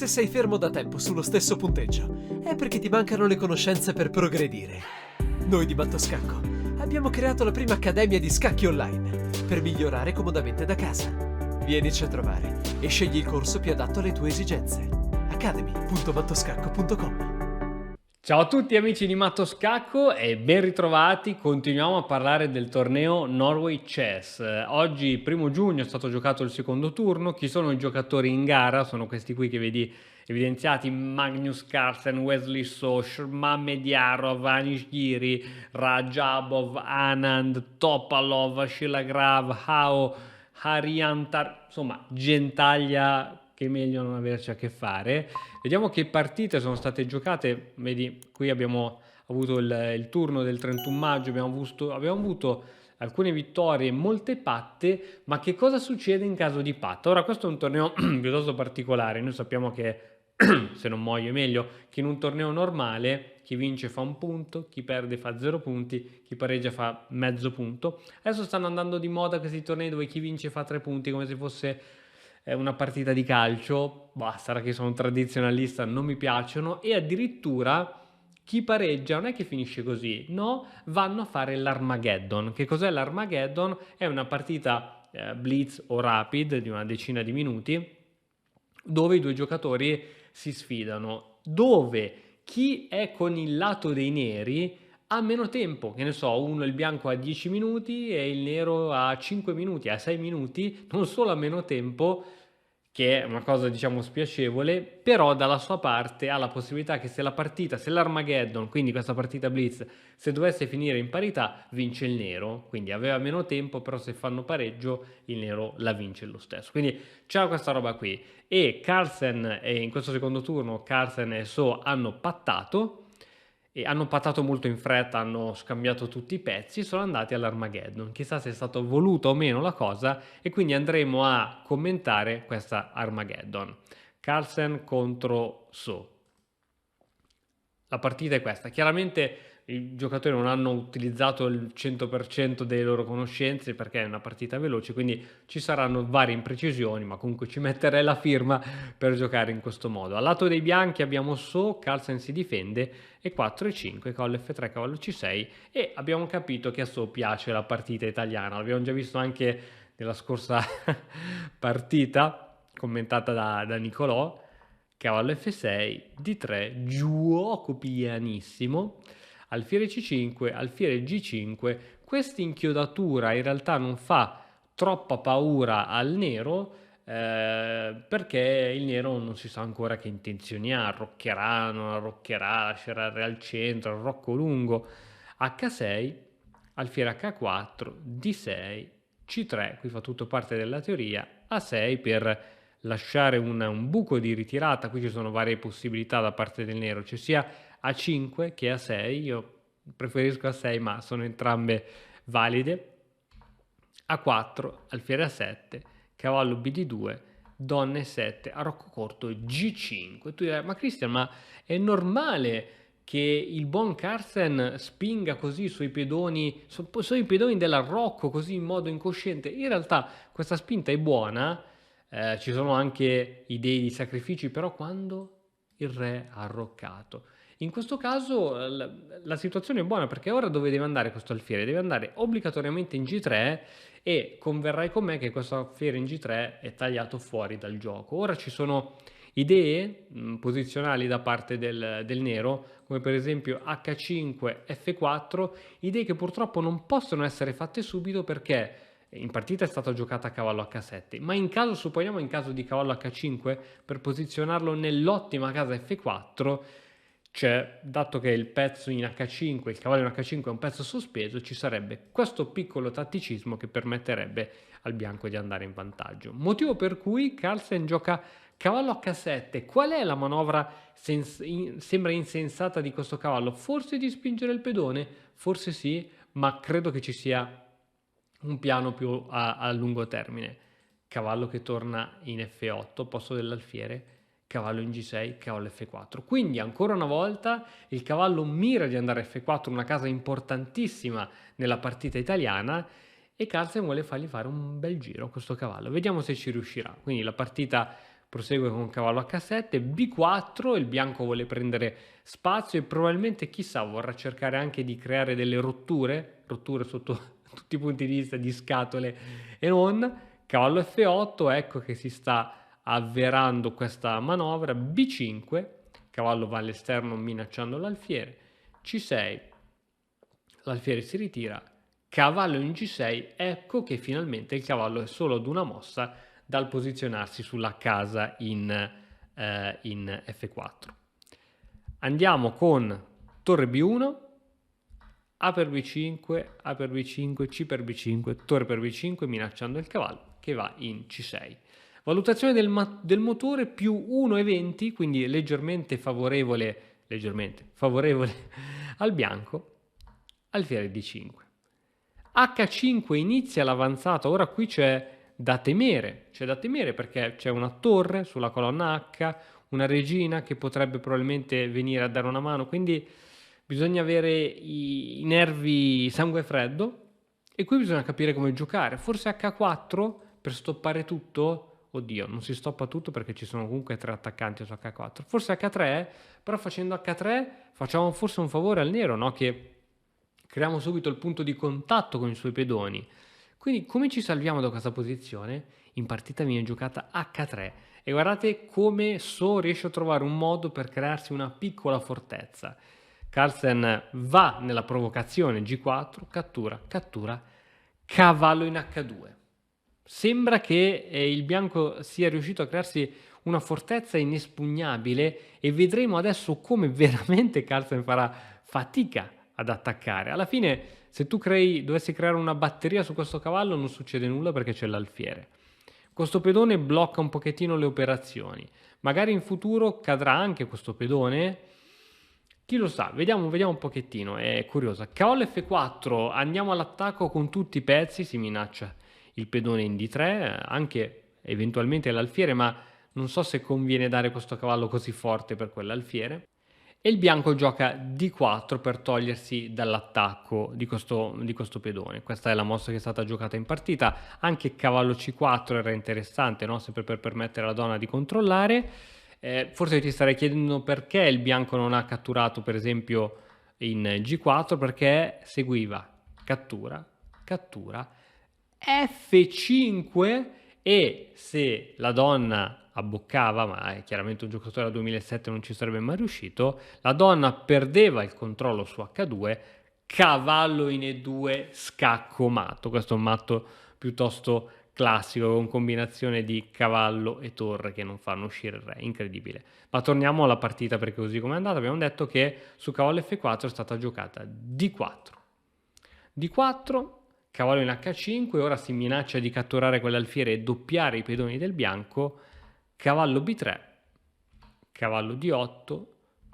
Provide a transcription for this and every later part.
Se sei fermo da tempo sullo stesso punteggio, è perché ti mancano le conoscenze per progredire. Noi di Mattoscacco abbiamo creato la prima accademia di scacchi online per migliorare comodamente da casa. Vienici a trovare e scegli il corso più adatto alle tue esigenze. academy.mattoscacco.com. Ciao a tutti amici di Mattoscacco e ben ritrovati, continuiamo a parlare del torneo Norway Chess. Oggi, 1 giugno, è stato giocato il secondo turno. Chi sono i giocatori in gara? Sono questi qui che vedi evidenziati: Magnus Carlsen, Wesley So, Mamediarov, Anish Giri, Rajabov, Anand, Topalov, Shilagrav, Hao, Hariantar, insomma gentaglia che è meglio non averci a che fare. Vediamo che partite sono state giocate. Vedi, qui abbiamo avuto il turno del 31 maggio, abbiamo avuto alcune vittorie, molte patte, ma che cosa succede in caso di patta? Ora, questo è un torneo piuttosto particolare. Noi sappiamo che, se non muoio è meglio, che in un torneo normale chi vince fa 1 punto, chi perde fa 0 punti, chi pareggia fa mezzo punto. Adesso stanno andando di moda questi tornei dove chi vince fa 3 punti, come se fosse una partita di calcio. Sarà che sono un tradizionalista, non mi piacciono. E addirittura chi pareggia non è che finisce così, no, vanno a fare l'Armageddon. Che cos'è l'Armageddon? È una partita blitz o rapid di una decina di minuti dove i due giocatori si sfidano, dove chi è con il lato dei neri ha meno tempo, che ne so, uno, il bianco ha 10 minuti e il nero ha 5 minuti, ha 6 minuti, non solo ha meno tempo, che è una cosa diciamo spiacevole, però dalla sua parte ha la possibilità che se l'Armageddon, quindi questa partita blitz, se dovesse finire in parità, vince il nero, quindi aveva meno tempo, però se fanno pareggio il nero la vince lo stesso. Quindi c'è questa roba qui. E Carlsen, in questo secondo turno, Carlsen e So hanno pattato, e hanno pattato molto in fretta, hanno scambiato tutti i pezzi e sono andati all'Armageddon. Chissà se è stata voluta o meno la cosa, e quindi andremo a commentare questa Armageddon. Carlsen contro So. La partita è questa. Chiaramente i giocatori non hanno utilizzato il 100% delle loro conoscenze perché è una partita veloce, quindi ci saranno varie imprecisioni, ma comunque ci metterei la firma per giocare in questo modo. Al lato dei bianchi abbiamo So, Carlsen si difende, e 4 e 5, cavallo F3, cavallo C6, e abbiamo capito che a So piace la partita italiana. L'abbiamo già visto anche nella scorsa partita commentata da Nicolò. Cavallo F6, D3, gioco pianissimo, alfiere C5, alfiere G5. Questa inchiodatura in realtà non fa troppa paura al nero, perché il nero non si sa ancora che intenzioni ha, arroccherà, non arroccherà, lascerà il re al centro, arrocco lungo, H6, alfiere H4, D6, C3, qui fa tutto parte della teoria, A6 per lasciare un buco di ritirata. Qui ci sono varie possibilità da parte del nero, c'è sia A5 che A6, io preferisco A6 ma sono entrambe valide. A4, alfiere A7, cavallo BD2, donna E7, arrocco corto G5. Tu dirai, ma Cristian, ma è normale che il buon Carlsen spinga così sui pedoni dell'arrocco, così in modo incosciente? In realtà questa spinta è buona. Ci sono anche idee di sacrifici, però quando il re ha arroccato. In questo caso la situazione è buona, perché ora dove deve andare questo alfiere? Deve andare obbligatoriamente in G3, e converrai con me che questo alfiere in G3 è tagliato fuori dal gioco. Ora ci sono idee posizionali da parte del nero, come per esempio H5, F4, idee che purtroppo non possono essere fatte subito perché in partita è stata giocata a cavallo H7, ma supponiamo in caso di cavallo H5, per posizionarlo nell'ottima casa F4, dato che il pezzo in H5, il cavallo in H5 è un pezzo sospeso, ci sarebbe questo piccolo tatticismo che permetterebbe al bianco di andare in vantaggio. Motivo per cui Carlsen gioca cavallo H7. Qual è la manovra sembra insensata di questo cavallo? Forse di spingere il pedone? Forse sì, ma credo che ci sia un piano più a lungo termine. Cavallo che torna in F8, posto dell'alfiere, cavallo in G6, cavallo F4. Quindi ancora una volta il cavallo mira di andare a F4, una casa importantissima nella partita italiana, e Carlsen vuole fargli fare un bel giro a questo cavallo. Vediamo se ci riuscirà. Quindi la partita prosegue con cavallo H7, B4, il bianco vuole prendere spazio e probabilmente, chissà, vorrà cercare anche di creare delle rotture sotto tutti i punti di vista, di scatole e non. Cavallo F8, ecco che si sta avverando questa manovra, B5, cavallo va all'esterno minacciando l'alfiere, C6, l'alfiere si ritira, cavallo in G6, ecco che finalmente il cavallo è solo ad una mossa dal posizionarsi sulla casa in F4. Andiamo con torre B1, A per B5, A per B5, C per B5, torre per B5 minacciando il cavallo che va in C6. Valutazione del motore più 1,20, quindi leggermente favorevole al bianco, alfiere D5. H5 inizia l'avanzata, ora qui c'è da temere perché c'è una torre sulla colonna H, una regina che potrebbe probabilmente venire a dare una mano, quindi bisogna avere i nervi sangue freddo e qui bisogna capire come giocare. Forse H4 per stoppare tutto? Oddio, non si stoppa tutto perché ci sono comunque 3 attaccanti su H4. Forse H3, però facendo H3 facciamo forse un favore al nero, no? Che creiamo subito il punto di contatto con i suoi pedoni. Quindi come ci salviamo da questa posizione? In partita viene giocata H3 e guardate come So riesce a trovare un modo per crearsi una piccola fortezza. Carlsen va nella provocazione, G4, cattura, cavallo in H2. Sembra che il bianco sia riuscito a crearsi una fortezza inespugnabile e vedremo adesso come veramente Carlsen farà fatica ad attaccare. Alla fine, se tu dovessi creare una batteria su questo cavallo, non succede nulla perché c'è l'alfiere. Questo pedone blocca un pochettino le operazioni. Magari in futuro cadrà anche questo pedone. Chi lo sa? Vediamo un pochettino, è curiosa. Cavallo F4, andiamo all'attacco con tutti i pezzi, si minaccia il pedone in D3, anche eventualmente l'alfiere, ma non so se conviene dare questo cavallo così forte per quell'alfiere. E il bianco gioca D4 per togliersi dall'attacco di questo pedone. Questa è la mossa che è stata giocata in partita. Anche cavallo C4 era interessante, no? Sempre per permettere alla donna di controllare. Forse ti starei chiedendo perché il bianco non ha catturato per esempio in G4, perché seguiva cattura, F5 e se la donna abboccava, ma è chiaramente un giocatore da 2007 non ci sarebbe mai riuscito, la donna perdeva il controllo su H2, cavallo in E2, scacco matto. Questo è un matto piuttosto classico con combinazione di cavallo e torre che non fanno uscire il re, incredibile. Ma torniamo alla partita perché così come è andata abbiamo detto che su cavallo F4 è stata giocata D4, cavallo in H5, ora si minaccia di catturare quell'alfiere e doppiare i pedoni del bianco, cavallo B3, cavallo D8,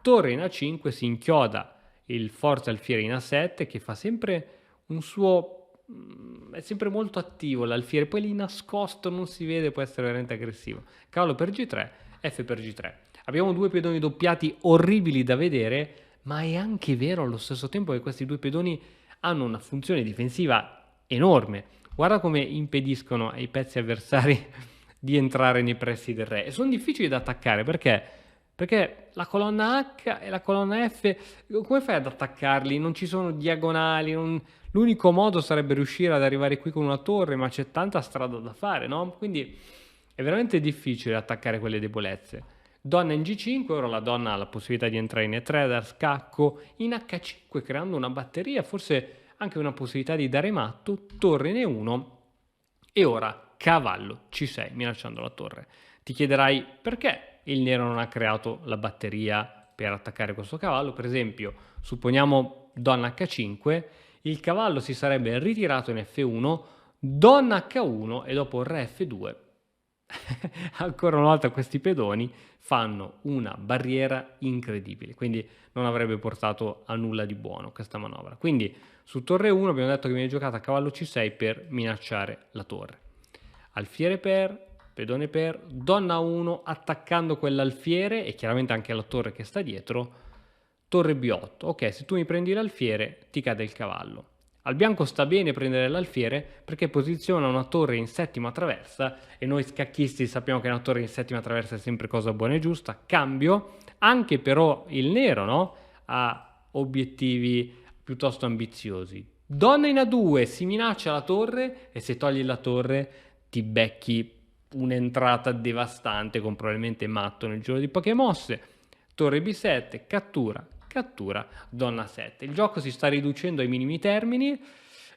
torre in A5, si inchioda il forza alfiere in A7 che fa sempre un suo... è sempre molto attivo l'alfiere, poi lì nascosto non si vede, può essere veramente aggressivo. Cavallo per G3, F per G3. Abbiamo due pedoni doppiati orribili da vedere, ma è anche vero allo stesso tempo che questi due pedoni hanno una funzione difensiva enorme. Guarda come impediscono ai pezzi avversari di entrare nei pressi del re. E sono difficili da attaccare perché la colonna H e la colonna F, come fai ad attaccarli? Non ci sono diagonali, l'unico modo sarebbe riuscire ad arrivare qui con una torre, ma c'è tanta strada da fare, no? Quindi è veramente difficile attaccare quelle debolezze. Donna in G5, ora la donna ha la possibilità di entrare in E3, dar scacco, in H5 creando una batteria, forse anche una possibilità di dare matto, torre in E1 e ora cavallo C6 minacciando la torre. Ti chiederai perché il nero non ha creato la batteria per attaccare questo cavallo. Per esempio, supponiamo donna H5, il cavallo si sarebbe ritirato in F1, donna H1 e dopo re F2. Ancora una volta questi pedoni fanno una barriera incredibile, quindi non avrebbe portato a nulla di buono questa manovra. Quindi su torre 1 abbiamo detto che viene giocata cavallo C6 per minacciare la torre. Alfiere per, pedone per, donna 1 attaccando quell'alfiere e chiaramente anche la torre che sta dietro, torre B8. Ok, se tu mi prendi l'alfiere ti cade il cavallo. Al bianco sta bene prendere l'alfiere perché posiziona una torre in settima traversa e noi scacchisti sappiamo che una torre in settima traversa è sempre cosa buona e giusta. Cambio, anche però il nero, no? Ha obiettivi piuttosto ambiziosi. Donna in A2, si minaccia la torre e se togli la torre ti becchi un'entrata devastante con probabilmente matto nel giro di poche mosse. Torre B7, cattura, cattura, donna 7. Il gioco si sta riducendo ai minimi termini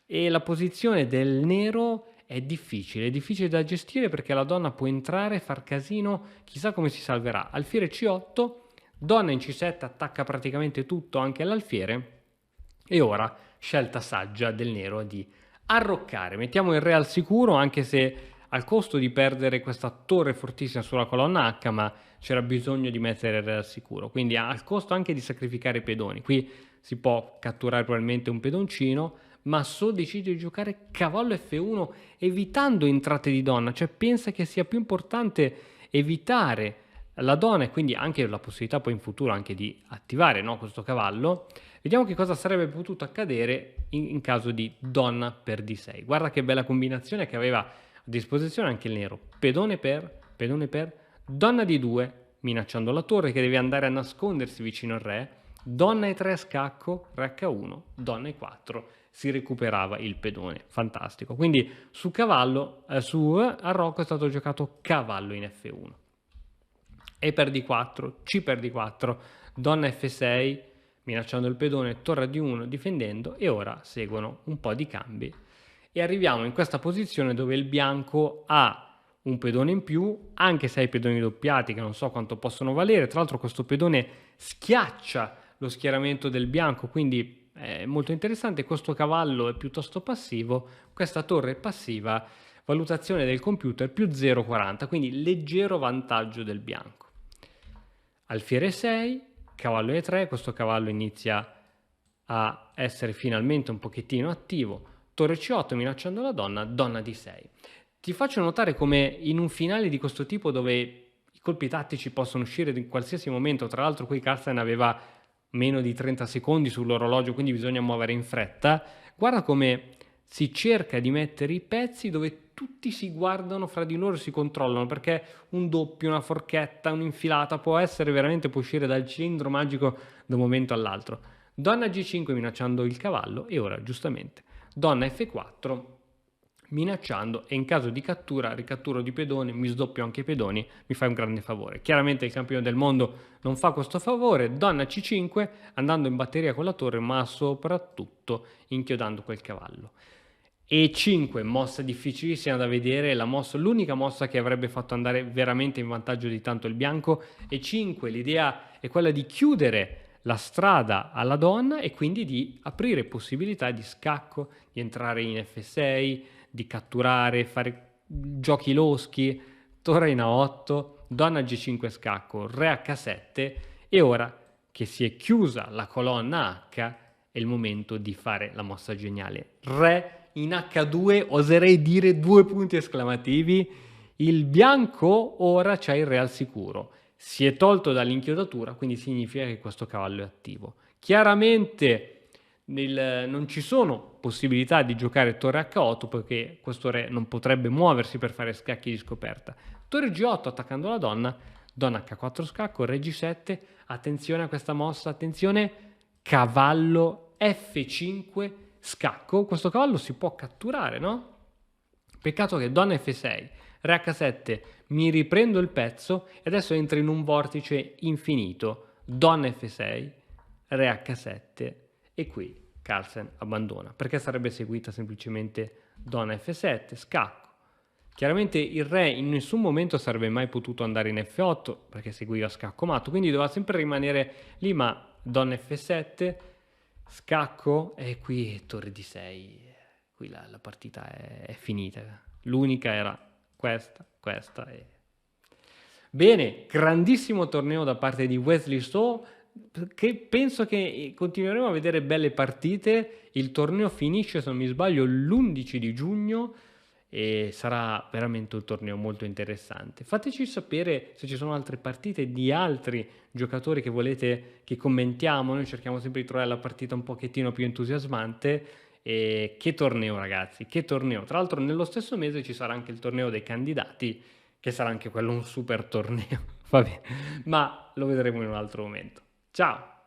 e la posizione del nero è difficile da gestire perché la donna può entrare, far casino, chissà come si salverà. Alfiere C8, donna in C7 attacca praticamente tutto, anche l'alfiere, e ora scelta saggia del nero di arroccare. Mettiamo il re al sicuro, anche se al costo di perdere questa torre fortissima sulla colonna H, ma c'era bisogno di mettere il re al sicuro, quindi al costo anche di sacrificare i pedoni. Qui si può catturare probabilmente un pedoncino, ma So decide di giocare cavallo F1 evitando entrate di donna, cioè pensa che sia più importante evitare la donna e quindi anche la possibilità poi in futuro anche di attivare, no, questo cavallo. Vediamo che cosa sarebbe potuto accadere in caso di donna per D6. Guarda che bella combinazione che aveva a disposizione anche il nero. Pedone per, donna D2, minacciando la torre che deve andare a nascondersi vicino al re, donna E3 scacco, re H1, donna E4, si recuperava il pedone. Fantastico. Quindi su cavallo, su Arrocco è stato giocato cavallo in F1. E per D4, C per D4, donna F6, minacciando il pedone, torre D1 difendendo, e ora seguono un po' di cambi e arriviamo in questa posizione dove il bianco ha un pedone in più, anche se ha i pedoni doppiati che non so quanto possono valere. Tra l'altro questo pedone schiaccia lo schieramento del bianco, quindi è molto interessante. Questo cavallo è piuttosto passivo, questa torre è passiva, valutazione del computer più 0,40, quindi leggero vantaggio del bianco. Alfiere 6, cavallo E3, questo cavallo inizia a essere finalmente un pochettino attivo, torre C8 minacciando la donna, donna D6. Ti faccio notare come in un finale di questo tipo dove i colpi tattici possono uscire in qualsiasi momento, tra l'altro qui Carlsen aveva meno di 30 secondi sull'orologio, quindi bisogna muovere in fretta, guarda come si cerca di mettere i pezzi dove tutti si guardano fra di loro e si controllano, perché un doppio, una forchetta, un'infilata può uscire dal cilindro magico da un momento all'altro. Donna G5 minacciando il cavallo e ora giustamente donna F4 minacciando, e in caso di cattura, ricatturo di pedone, mi sdoppio anche i pedoni, mi fai un grande favore. Chiaramente il campione del mondo non fa questo favore, donna C5 andando in batteria con la torre, ma soprattutto inchiodando quel cavallo. E5, mossa difficilissima da vedere, l'unica mossa che avrebbe fatto andare veramente in vantaggio di tanto il bianco. E5, l'idea è quella di chiudere la strada alla donna e quindi di aprire possibilità di scacco, di entrare in F6, di catturare, fare giochi loschi, torre in A8, donna G5 scacco, re H7 e ora che si è chiusa la colonna H è il momento di fare la mossa geniale. Re in H2, oserei dire 2 punti esclamativi, il bianco ora c'ha il re al sicuro. Si è tolto dall'inchiodatura, quindi significa che questo cavallo è attivo. Chiaramente non ci sono possibilità di giocare torre H8 perché questo re non potrebbe muoversi per fare scacchi di scoperta. Torre G8 attaccando la donna, donna H4 scacco, re G7, attenzione a questa mossa, attenzione, cavallo F5 scacco. Questo cavallo si può catturare, no? Peccato che donna F6, re H7, mi riprendo il pezzo e adesso entro in un vortice infinito. Donna F6, re H7 e qui Carlsen abbandona perché sarebbe seguita semplicemente donna F7, scacco. Chiaramente il re in nessun momento sarebbe mai potuto andare in F8 perché seguiva scacco matto, quindi doveva sempre rimanere lì, ma donna F7, scacco e qui torre D6. Qui la partita è finita. L'unica era questa e... Bene, grandissimo torneo da parte di Wesley So, che penso che continueremo a vedere belle partite. Il torneo finisce, se non mi sbaglio, l'11 di giugno e sarà veramente un torneo molto interessante. Fateci sapere se ci sono altre partite di altri giocatori che volete che commentiamo. Noi cerchiamo sempre di trovare la partita un pochettino più entusiasmante E che torneo, ragazzi, che torneo. Tra l'altro nello stesso mese ci sarà anche il torneo dei candidati, che sarà anche quello un super torneo. Va bene, ma lo vedremo in un altro momento. Ciao!